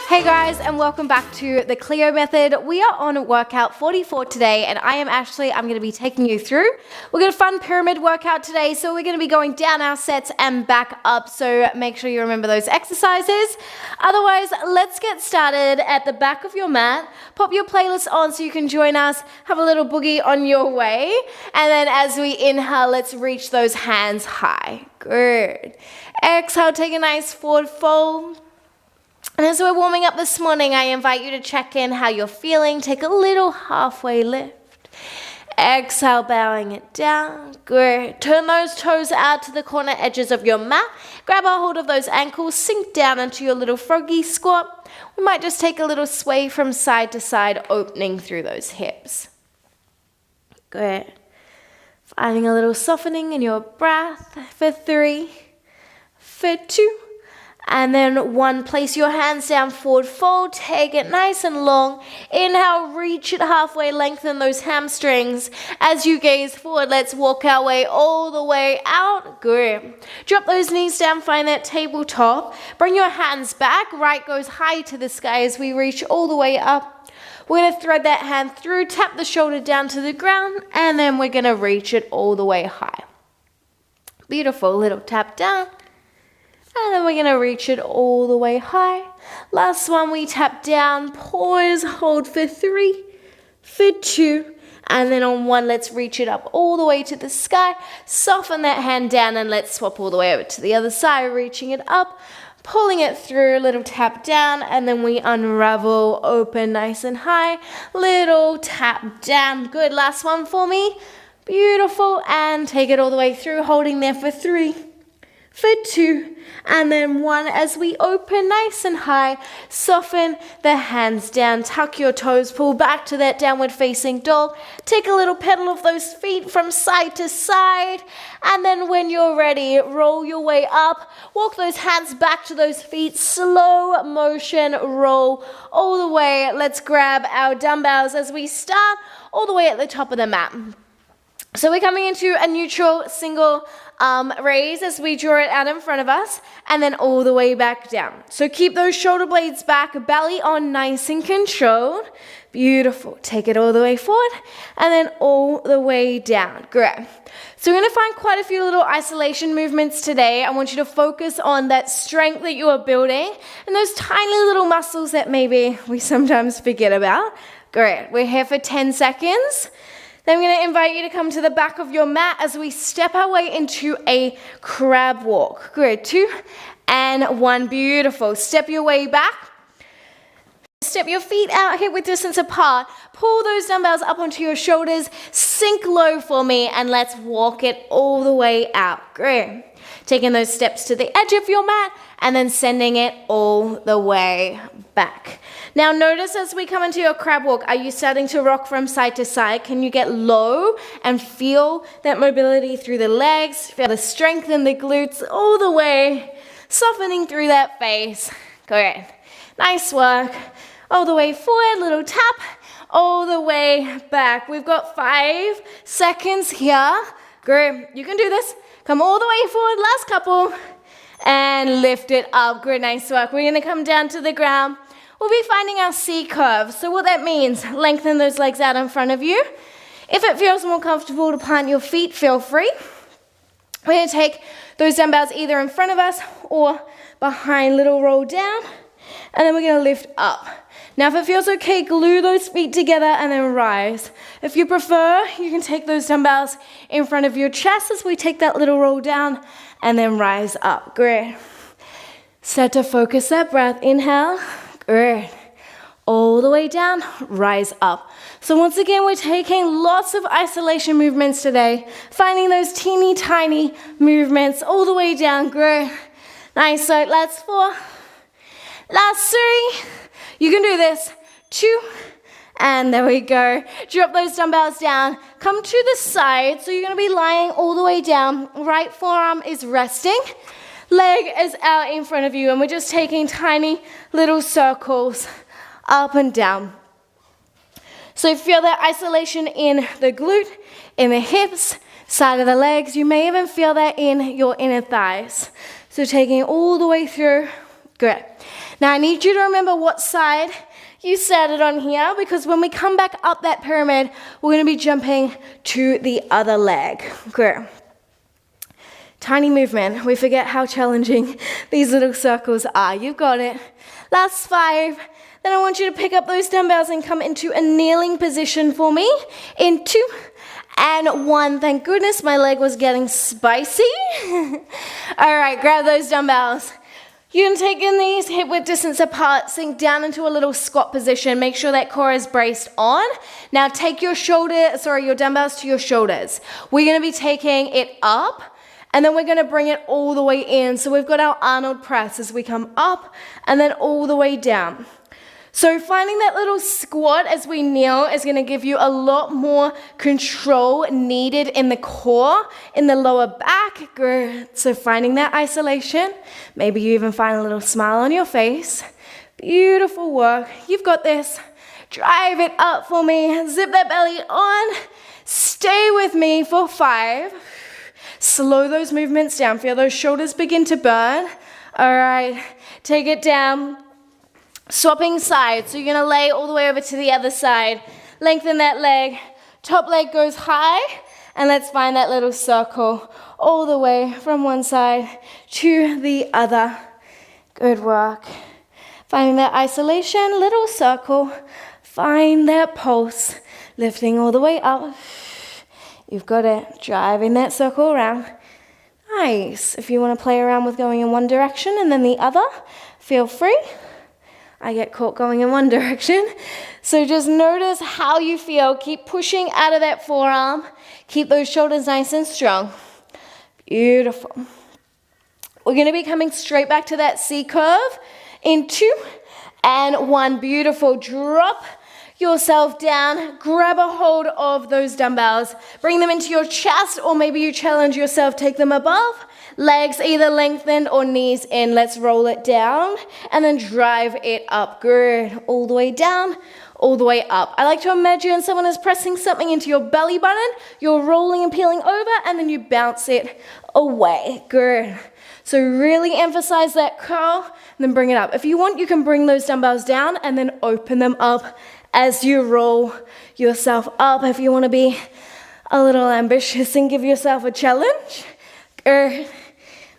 Hey guys, and welcome back to the Cleo Method. We are on workout 44 today, and I am Ashley. I'm going to be taking you through. We've got a fun pyramid workout today, so we're going to be going down our sets and back up, so make sure you remember those exercises. Otherwise, let's get started at the back of your mat. Pop your playlist on so you can join us, have a little boogie on your way, and then as we inhale, let's reach those hands high. Good. Exhale, take a nice forward fold. And as we're warming up this morning, I invite you to check in how you're feeling. Take a little halfway lift. Exhale, bowing it down. Good. Turn those toes out to the corner edges of your mat. Grab a hold of those ankles. Sink down into your little froggy squat. We might just take a little sway from side to side, opening through those hips. Good. Finding a little softening in your breath for 3, for 2, and then 1, place your hands down, forward fold, take it nice and long. Inhale, reach it halfway, lengthen those hamstrings. As you gaze forward, let's walk our way all the way out. Good. Drop those knees down, find that tabletop. Bring your hands back, right goes high to the sky as we reach all the way up. We're going to thread that hand through, tap the shoulder down to the ground, and then we're going to reach it all the way high. Beautiful, little tap down. And then we're going to reach it all the way high. Last one, we tap down, pause, hold for 3, for 2, and then on 1, let's reach it up all the way to the sky. Soften that hand down and let's swap all the way over to the other side, reaching it up, pulling it through, little tap down, and then we unravel, open nice and high, little tap down. Good, last one for me. Beautiful, and take it all the way through, holding there for 3, for 2, and then 1 as we open nice and high. Soften the hands down, tuck your toes, pull back to that downward facing dog. Take a little pedal of those feet from side to side, and then when you're ready, roll your way up. Walk those hands back to those feet, slow motion roll all the way. Let's grab our dumbbells as we start all the way at the top of the mat. So we're coming into a neutral single raise as we draw it out in front of us, and then all the way back down. So keep those shoulder blades back, belly on, nice and controlled. Beautiful. Take it all the way forward, and then all the way down. Great. So we're going to find quite a few little isolation movements today. I want you to focus on that strength that you are building, and those tiny little muscles that maybe we sometimes forget about. Great. We're here for 10 seconds. Then I'm going to invite you to come to the back of your mat as we step our way into a crab walk. Good, 2 and 1, beautiful. Step your way back. Step your feet out, hip width distance apart. Pull those dumbbells up onto your shoulders. Sink low for me, and let's walk it all the way out. Great. Taking those steps to the edge of your mat, and then sending it all the way back. Now notice as we come into your crab walk, are you starting to rock from side to side? Can you get low and feel that mobility through the legs? Feel the strength in the glutes all the way, softening through that face. Great. Nice work. All the way forward, little tap, all the way back. We've got 5 seconds here. Great. You can do this. Come all the way forward, last couple, and lift it up. Good, nice work. We're going to come down to the ground. We'll be finding our C curve. So what that means, lengthen those legs out in front of you. If it feels more comfortable to plant your feet, feel free. We're going to take those dumbbells either in front of us or behind, little roll down, and then we're going to lift up. Now, if it feels okay, glue those feet together and then rise. If you prefer, you can take those dumbbells in front of your chest as we take that little roll down and then rise up. Great. Start to focus that breath. Inhale. Good. All the way down, rise up. So once again, we're taking lots of isolation movements today, finding those teeny tiny movements all the way down. Good. Nice. So last 4, last 3. You can do this. 2, and there we go. Drop those dumbbells down. Come to the side. So you're going to be lying all the way down. Right forearm is resting. Leg is out in front of you, and we're just taking tiny little circles up and down. So feel that isolation in the glute, in the hips, side of the legs. You may even feel that in your inner thighs. So taking it all the way through. Great. Now I need you to remember what side you started on here, because when we come back up that pyramid, we're going to be jumping to the other leg. Good. Tiny movement. We forget how challenging these little circles are. You've got it. Last 5. Then I want you to pick up those dumbbells and come into a kneeling position for me. In 2 and 1. Thank goodness my leg was getting spicy. All right, grab those dumbbells. You can take your knees hip width distance apart, sink down into a little squat position. Make sure that core is braced on. Now take your dumbbells to your shoulders. We're going to be taking it up, and then we're going to bring it all the way in. So we've got our Arnold press as we come up and then all the way down. So finding that little squat as we kneel is going to give you a lot more control needed in the core, in the lower back. Good. So finding that isolation. Maybe you even find a little smile on your face. Beautiful work. You've got this. Drive it up for me. Zip that belly on. Stay with me for 5. Slow those movements down. Feel those shoulders begin to burn. All right. Take it down. Swapping sides, so you're going to lay all the way over to the other side. Lengthen that leg. Top leg goes high, and let's find that little circle all the way from one side to the other. Good work. Finding that isolation, little circle. Find that pulse, lifting all the way up. You've got it. Driving that circle around. Nice. If you want to play around with going in one direction and then the other, feel free. I get caught going in one direction. So just notice how you feel. Keep pushing out of that forearm. Keep those shoulders nice and strong. Beautiful. We're going to be coming straight back to that C curve in 2 and 1. Beautiful. Drop yourself down. Grab a hold of those dumbbells. Bring them into your chest, or maybe you challenge yourself. Take them above. Legs either lengthened or knees in. Let's roll it down and then drive it up. Good. All the way down, all the way up. I like to imagine someone is pressing something into your belly button. You're rolling and peeling over, and then you bounce it away. Good. So really emphasize that curl and then bring it up. If you want, you can bring those dumbbells down and then open them up as you roll yourself up. If you want to be a little ambitious and give yourself a challenge. Good.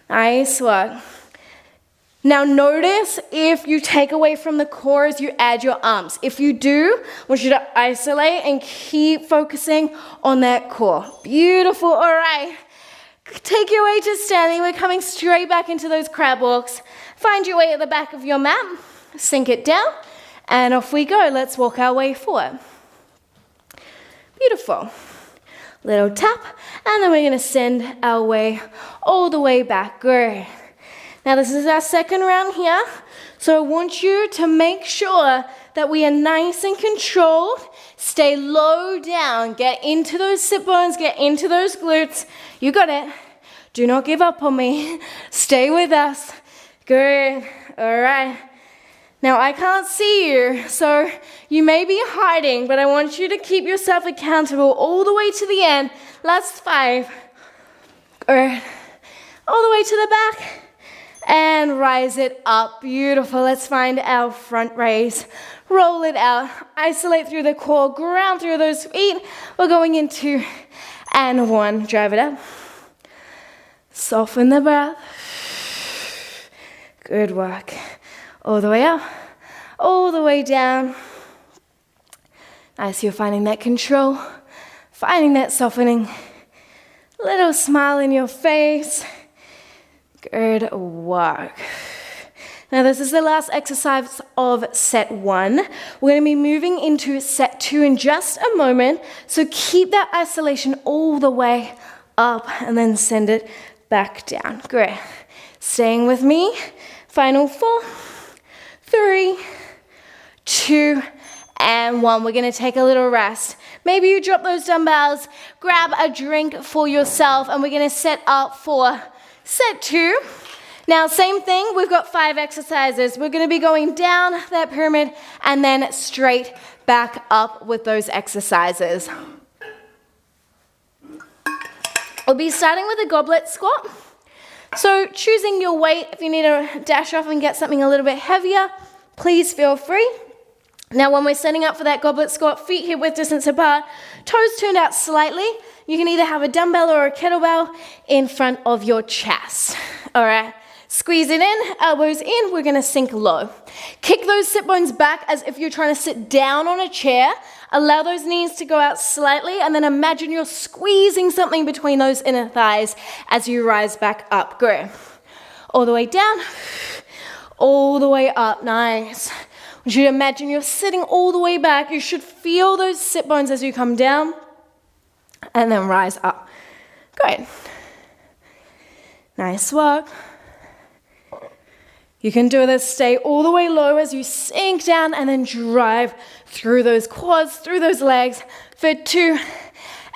Nice work. Now notice if you take away from the core as you add your arms. If you do, I want you to isolate and keep focusing on that core. Beautiful. All right. Take your way to standing. We're coming straight back into those crab walks. Find your way at the back of your mat. Sink it down. And off we go. Let's walk our way forward. Beautiful. Little tap, and then we're going to send our way all the way back. Good. Now this is our second round here, so I want you to make sure that we are nice and controlled. Stay low down. Get into those sit bones. Get into those glutes. You got it. Do not give up on me. Stay with us. Good. All right. Now, I can't see you, so you may be hiding, but I want you to keep yourself accountable all the way to the end. Last 5. Good. All the way to the back. And rise it up. Beautiful. Let's find our front raise. Roll it out. Isolate through the core. Ground through those feet. We're going into and 1. Drive it up. Soften the breath. Good work. All the way up, all the way down. Nice, you're finding that control, finding that softening. Little smile in your face. Good work. Now this is the last exercise of set 1. We're going to be moving into set 2 in just a moment. So keep that isolation all the way up and then send it back down. Great. Staying with me. Final 4. 3, 2, and 1. We're going to take a little rest. Maybe you drop those dumbbells, grab a drink for yourself, and we're going to set up for set 2. Now, same thing. We've got 5 exercises. We're going to be going down that pyramid and then straight back up with those exercises. We'll be starting with a goblet squat. So choosing your weight, if you need to dash off and get something a little bit heavier, please feel free. Now when we're setting up for that goblet squat, feet hip width distance apart, toes turned out slightly. You can either have a dumbbell or a kettlebell in front of your chest. All right, squeeze it in, elbows in, we're gonna sink low. Kick those sit bones back as if you're trying to sit down on a chair. Allow those knees to go out slightly, and then imagine you're squeezing something between those inner thighs as you rise back up. Good. All the way down, all the way up. Nice. I want you to imagine you're sitting all the way back. You should feel those sit bones as you come down, and then rise up. Good. Nice work. You can do this, stay all the way low as you sink down and then drive through those quads, through those legs for 2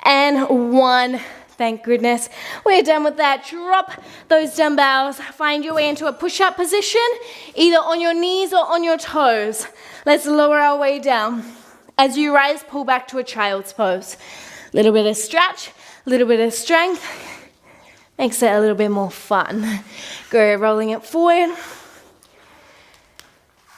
and 1. Thank goodness. We're done with that. Drop those dumbbells. Find your way into a push-up position, either on your knees or on your toes. Let's lower our way down. As you rise, pull back to a child's pose. Little bit of stretch, little bit of strength. Makes it a little bit more fun. Go rolling it forward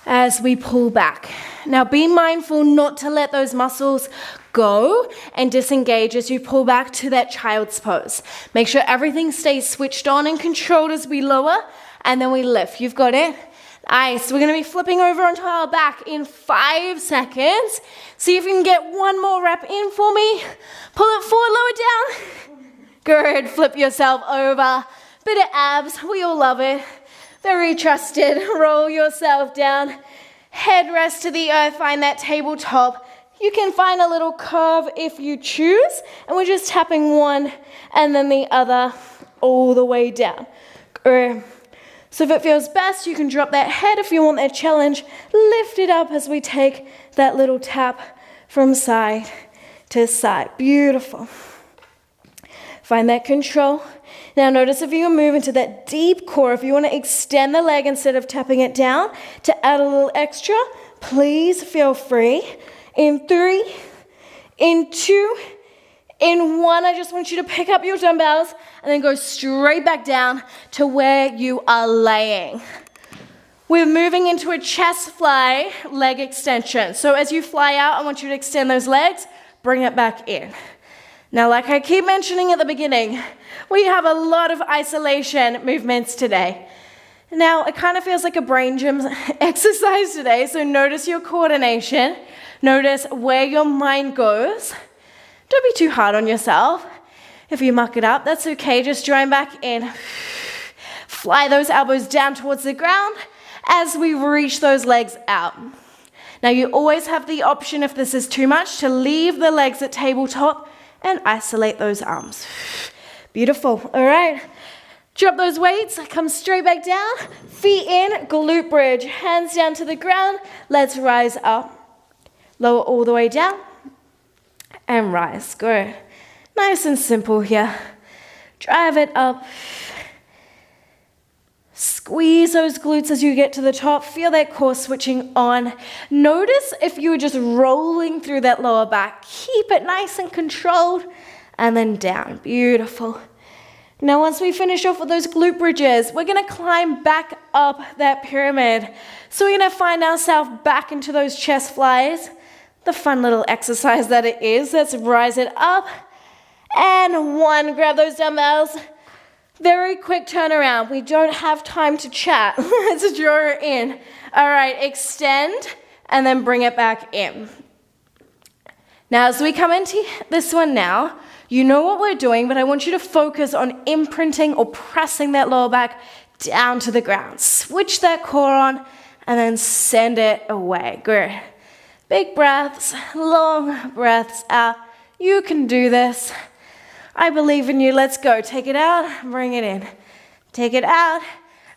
as we pull back. Now be mindful not to let those muscles go and disengage as you pull back to that child's pose. Make sure everything stays switched on and controlled as we lower, and then we lift. You've got it. Nice. We're going to be flipping over onto our back in 5 seconds. See if you can get one more rep in for me. Pull it forward, lower down. Good. Flip yourself over. Bit of abs. We all love it. Very trusted. Roll yourself down. Head rest to the earth. Find that tabletop. You can find a little curve if you choose. And we're just tapping one and then the other all the way down. Good. So if it feels best, you can drop that head if you want that challenge. Lift it up as we take that little tap from side to side. Beautiful. Find that control. Now notice if you move into that deep core, if you want to extend the leg instead of tapping it down to add a little extra, please feel free. In 3, in 2, in 1, I just want you to pick up your dumbbells and then go straight back down to where you are laying. We're moving into a chest fly leg extension. So as you fly out, I want you to extend those legs, bring it back in. Now, like I keep mentioning at the beginning, we have a lot of isolation movements today. Now, it kind of feels like a brain gym exercise today, so notice your coordination. Notice where your mind goes. Don't be too hard on yourself. If you muck it up, that's okay. Just join back in. Fly those elbows down towards the ground as we reach those legs out. Now, you always have the option, if this is too much, to leave the legs at tabletop and isolate those arms. Beautiful. All right. Drop those weights. Come straight back down. Feet in, glute bridge. Hands down to the ground. Let's rise up. Lower all the way down. And rise. Good. Nice and simple here. Drive it up. Squeeze those glutes as you get to the top. Feel that core switching on. Notice if you were just rolling through that lower back. Keep it nice and controlled. And then down. Beautiful. Now once we finish off with those glute bridges, we're going to climb back up that pyramid. So we're going to find ourselves back into those chest flies. The fun little exercise that it is. Let's rise it up. And 1. Grab those dumbbells. Very quick turnaround. We don't have time to chat. Let's draw it in. All right, extend and then bring it back in. Now, as we come into this one now, you know what we're doing, but I want you to focus on imprinting or pressing that lower back down to the ground. Switch that core on and then send it away. Good. Big breaths, long breaths out. You can do this. I believe in you. Let's go. Take it out, bring it in. Take it out,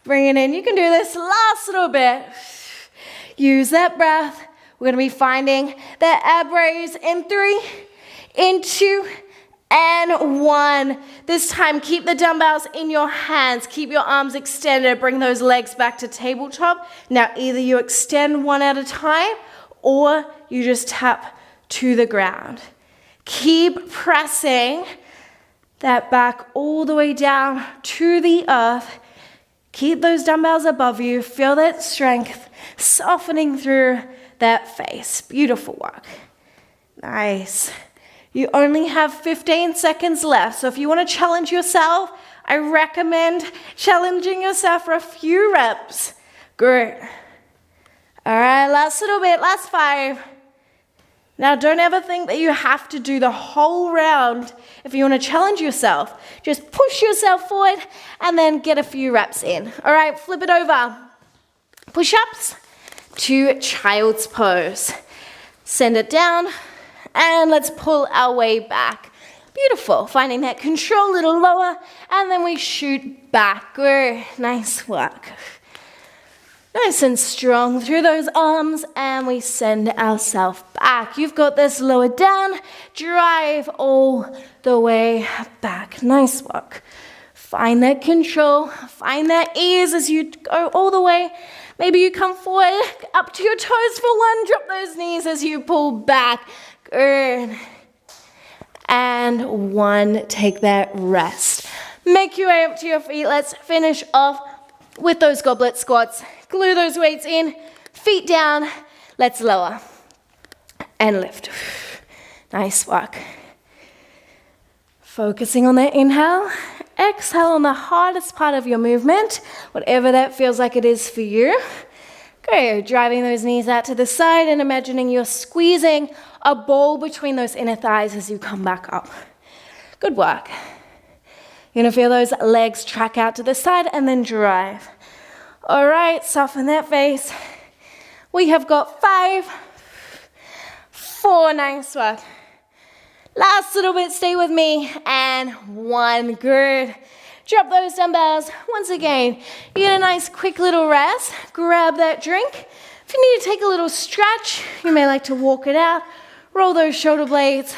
bring it in. You can do this. Last little bit. Use that breath. We're going to be finding that ab raise in 3, in 2, and 1. This time, keep the dumbbells in your hands. Keep your arms extended. Bring those legs back to tabletop. Now, either you extend one at a time or you just tap to the ground. Keep pressing that back all the way down to the earth. Keep those dumbbells above you. Feel that strength softening through that face. Beautiful work. Nice. You only have 15 seconds left. So if you want to challenge yourself, I recommend challenging yourself for a few reps. Good. All right, last little bit, last 5. Now, don't ever think that you have to do the whole round if you want to challenge yourself. Just push yourself forward and then get a few reps in. All right, flip it over. Push-ups to child's pose. Send it down and let's pull our way back. Beautiful. Finding that control a little lower and then we shoot back. Good. Nice work. Nice and strong through those arms and we send ourselves back. You've got this, lower down, drive all the way back. Nice work. Find that control, find that ease as you go all the way. Maybe you come forward, up to your toes for 1, drop those knees as you pull back. Good. And 1, take that rest. Make your way up to your feet. Let's finish off with those goblet squats. Glue those weights in, feet down. Let's lower and lift. Nice work. Focusing on that inhale. Exhale on the hardest part of your movement, whatever that feels like it is for you. Good. Driving those knees out to the side and imagining you're squeezing a ball between those inner thighs as you come back up. Good work. You're going to feel those legs track out to the side and then drive. All right, soften that face. We have got 5, 4, nice work. Last little bit, stay with me, and 1, good. Drop those dumbbells. Once again, you get a nice quick little rest. Grab that drink. If you need to take a little stretch, you may like to walk it out. Roll those shoulder blades,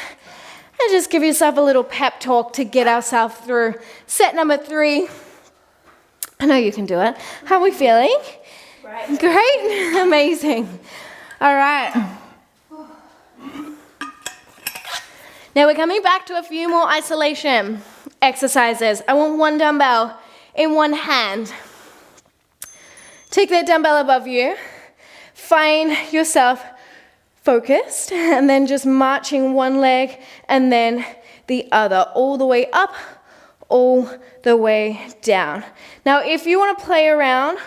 and just give yourself a little pep talk to get ourselves through set number 3. I know you can do it. How are we feeling? Great? Amazing. All right. Now we're coming back to a few more isolation exercises. I want 1 dumbbell in 1 hand. Take that dumbbell above you. Find yourself focused and then just marching 1 leg and then the other all the way up, all the way down. Now, if you want to play around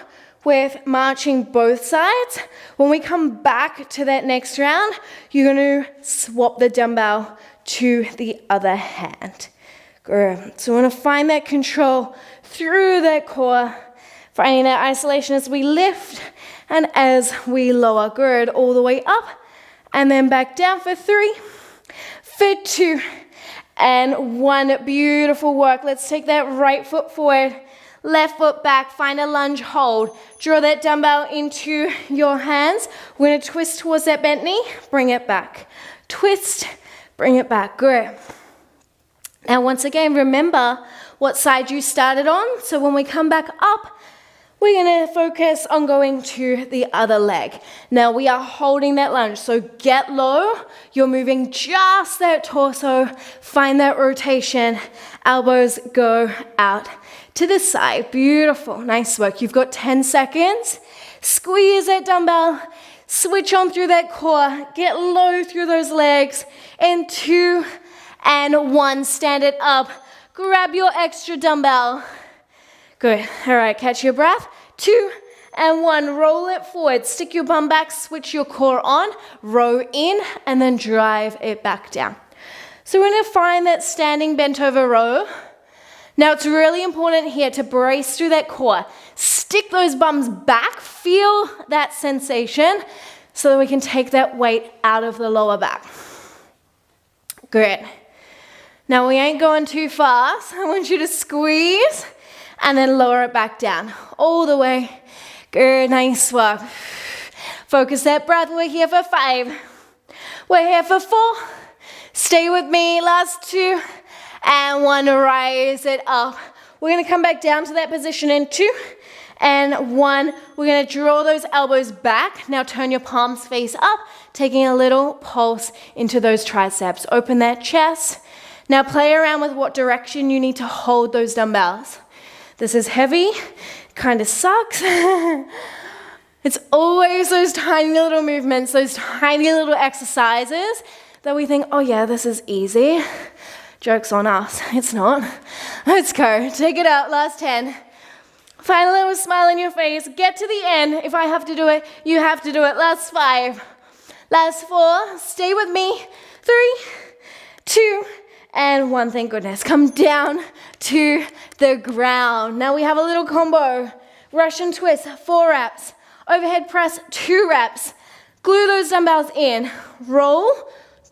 with marching both sides, when we come back to that next round, you're going to swap the dumbbell to the other hand. Good. So we want to find that control through that core, finding that isolation as we lift and as we lower. Good. All the way up and then back down for 3, for 2, and 1. Beautiful work. Let's take that right foot forward, left foot back, find a lunge hold. Draw that dumbbell into your hands. We're going to twist towards that bent knee, bring it back. Twist, bring it back. Good. Now, once again, remember what side you started on. So when we come back up, we're going to focus on going to the other leg. Now, we are holding that lunge, so get low. You're moving just that torso. Find that rotation. Elbows go out to the side. Beautiful. Nice work. You've got 10 seconds. Squeeze that dumbbell. Switch on through that core. Get low through those legs. In 2 and 1. Stand it up. Grab your extra dumbbell. Good. All right, catch your breath. 2 and 1. Roll it forward. Stick your bum back. Switch your core on. Row in and then drive it back down. So we're going to find that standing bent over row. Now it's really important here to brace through that core. Stick those bums back. Feel that sensation so that we can take that weight out of the lower back. Good. Now we ain't going too fast. I want you to squeeze and then lower it back down all the way. Good, nice work. Focus that breath. We're here for 5. We're here for 4. Stay with me. Last 2 and 1. Rise it up. We're going to come back down to that position in 2 and 1. We're going to draw those elbows back. Now turn your palms face up, taking a little pulse into those triceps. Open that chest. Now play around with what direction you need to hold those dumbbells. This is heavy, kind of sucks. It's always those tiny little movements, those tiny little exercises that we think, oh yeah, this is easy. Joke's on us, it's not. Let's go, take it out, last 10. Find a little smile on your face, get to the end. If I have to do it, you have to do it. Last 5, last 4, stay with me. 3, 2, and 1, thank goodness. Come down to the ground. Now we have a little combo. Russian twist, 4 reps. Overhead press, 2 reps. Glue those dumbbells in. Roll,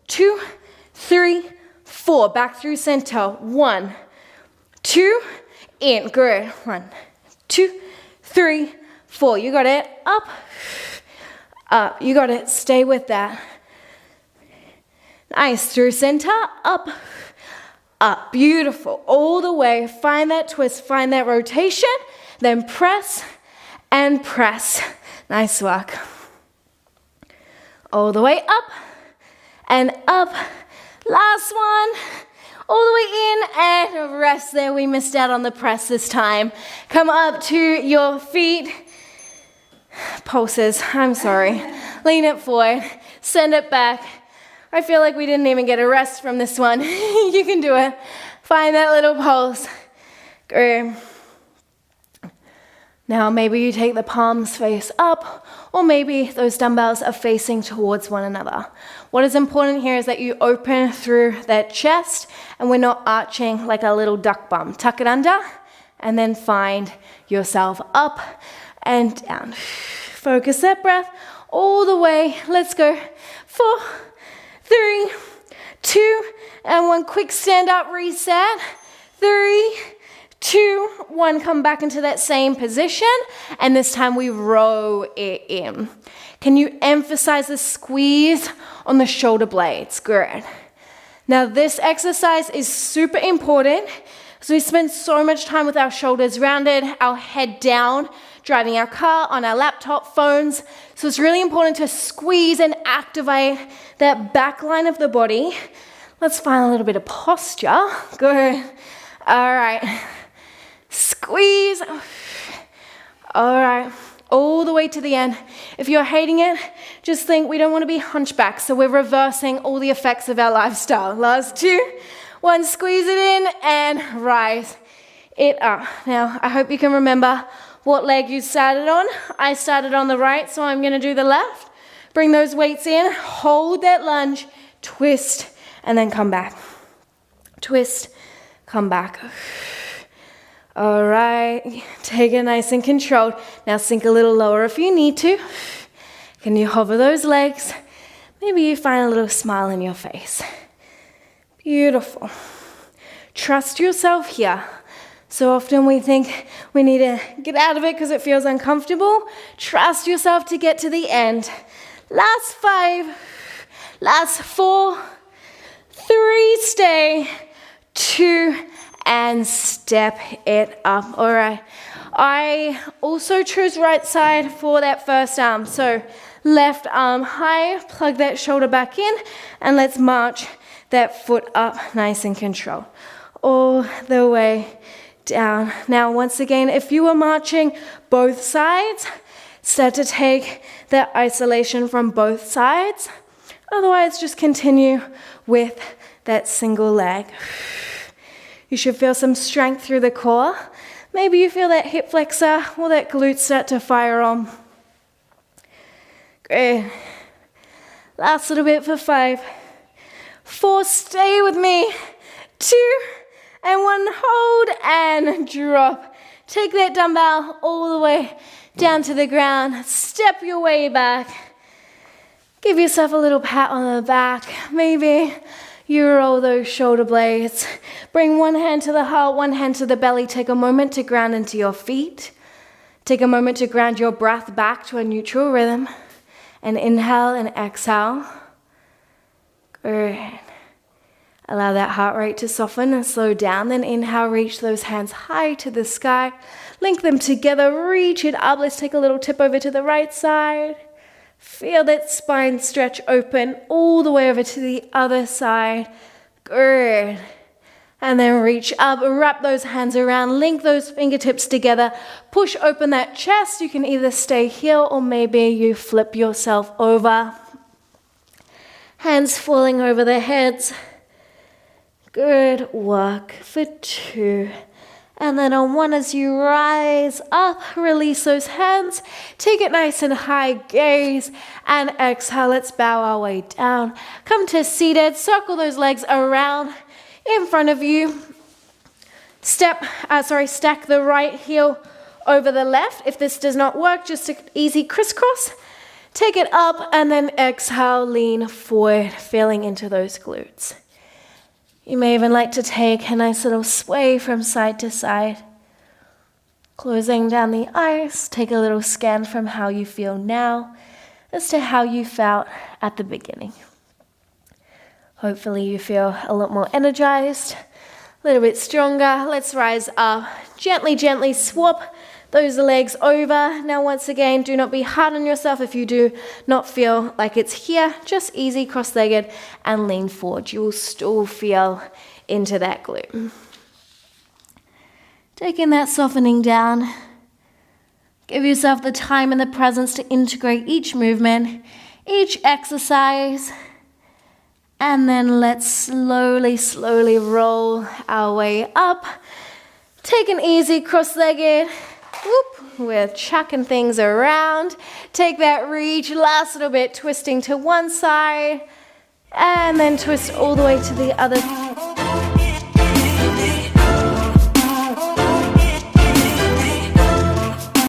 2, 3, 4. Back through center. 1, 2, in. Good. 1, 2, 3, 4. You got it. Up, up. You got it. Stay with that. Nice. Through center. Up, up. Beautiful. All the way. Find that twist. Find that rotation. Then press and press. Nice work. All the way up and up. Last one. All the way in and rest there. We missed out on the press this time. Come up to your feet. Pulses. I'm sorry. Lean it forward. Send it back. I feel like we didn't even get a rest from this one. You can do it. Find that little pulse. Good. Now maybe you take the palms face up, or maybe those dumbbells are facing towards one another. What is important here is that you open through that chest and we're not arching like a little duck bum. Tuck it under and then find yourself up and down. Focus that breath all the way. Let's go. 4, 3, 2, and 1. Quick stand up reset. 3, 2, 1, come back into that same position, and this time we row it in. Can you emphasize the squeeze on the shoulder blades? Good. Now this exercise is super important, so we spend so much time with our shoulders rounded, our head down, driving our car, on our laptop, phones. So it's really important to squeeze and activate that back line of the body. Let's find a little bit of posture. Good. All right. Squeeze. All right, all the way to the end. If you're hating it, just think we don't want to be hunchbacks, so we're reversing all the effects of our lifestyle. Last 2, 1, squeeze it in and rise it up. Now, I hope you can remember what leg you started on. I started on the right, so I'm going to do the left. Bring those weights in, hold that lunge, twist, and then come back. Twist, come back. All right, take it nice and controlled. Now sink a little lower if you need to. Can you hover those legs? Maybe you find a little smile in your face. Beautiful. Trust yourself here. So often we think we need to get out of it because it feels uncomfortable. Trust yourself to get to the end. Last 5, last 4, 3, stay, 2, and step it up. All right. I also choose right side for that first arm. So left arm high, plug that shoulder back in, and let's march that foot up nice and controlled. All the way down. Now, once again, if you are marching both sides, start to take that isolation from both sides. Otherwise, just continue with that single leg. You should feel some strength through the core. Maybe you feel that hip flexor or that glute start to fire on. Great. Last little bit for 5, 4, stay with me. 2, and 1, hold and drop. Take that dumbbell all the way down to the ground. Step your way back. Give yourself a little pat on the back. Maybe you roll those shoulder blades. Bring one hand to the heart, one hand to the belly. Take a moment to ground into your feet. Take a moment to ground your breath back to a neutral rhythm. And inhale and exhale. Good. Allow that heart rate to soften and slow down. Then inhale, reach those hands high to the sky. Link them together, reach it up. Let's take a little tip over to the right side. Feel that spine stretch open all the way over to the other side. Good. And then reach up, wrap those hands around, link those fingertips together, push open that chest. You can either stay here or maybe you flip yourself over. Hands falling over the heads. Good work for 2. And then on 1, as you rise up, release those hands. Take it nice and high, gaze, and exhale. Let's bow our way down. Come to seated, circle those legs around in front of you. Stack the right heel over the left. If this does not work, just an easy crisscross. Take it up and then exhale, lean forward, feeling into those glutes. You may even like to take a nice little sway from side to side. Closing down the eyes, take a little scan from how you feel now as to how you felt at the beginning. Hopefully you feel a lot more energized, a little bit stronger. Let's rise up. Gently, gently swap those legs over. Now once again, do not be hard on yourself if you do not feel like it's here. Just easy, cross-legged, and lean forward. You will still feel into that glute. Taking that softening down. Give yourself the time and the presence to integrate each movement, each exercise. And then let's slowly, slowly roll our way up. Take an easy cross-legged. Whoop, we're chucking things around. Take that reach, last little bit, twisting to one side. And then twist all the way to the other